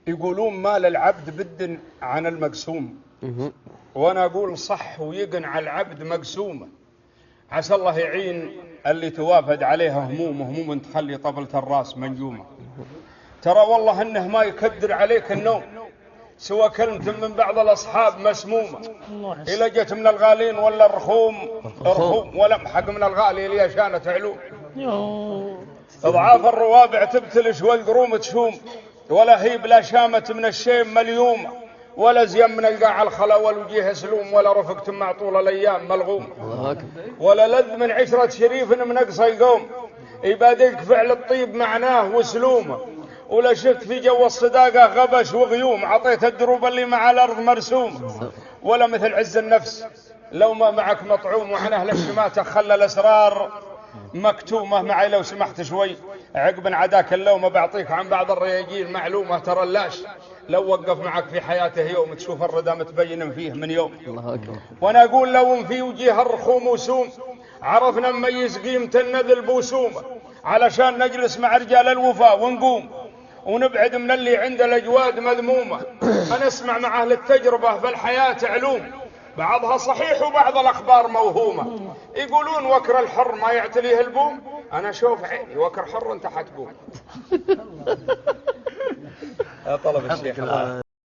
يقولون مال العبد بد عن المقسوم، وانا اقول صح ويقن على العبد مقسومه. عسى الله يعين اللي توافد عليها هموم تخلي طبلة الراس منجومه. ترى والله انه ما يكدر عليك النوم سوى كلمة من بعض الاصحاب مسمومه، اذا جت من الغالين ولا الرخوم ولا محق من الغالي اللي شانت علوم. اضعاف الروابع تبتلش والقروم تشوم، ولا هي بلا شامة من الشيم مليومة، ولا زين من القاع الخلا والوجيه سلوم، ولا رفقت مع طول الايام ملغوم، ولا لذ من عشرة شريف من اقصى يقوم، يبادلك فعل الطيب معناه وسلومه، ولا شفت في جو الصداقة غبش وغيوم، عطيت الدروب اللي مع الارض مرسومه، ولا مثل عز النفس لو ما معك مطعوم، وعن اهل الشماتة خلى الاسرار مكتومة معي. لو سمحت شوي عقب عداك اللومة بعطيك عن بعض الرياجيل معلومة، ترى اللاش لو وقف معك في حياته يوم تشوف الردى متبين فيه من يوم. وانا اقول لو في وجيه الرخوم وسوم عرفنا نميز قيمة النذل بوسومة، علشان نجلس مع رجال الوفاء ونقوم ونبعد من اللي عنده الاجواد مذمومة. انا اسمع مع اهل التجربة في الحياة علوم، بعضها صحيح وبعض الأخبار موهومة. يقولون وكر الحر ما يعتليه البوم، أنا شوف عيني وكر حر انت حتقوم. يا طلب الشيخ.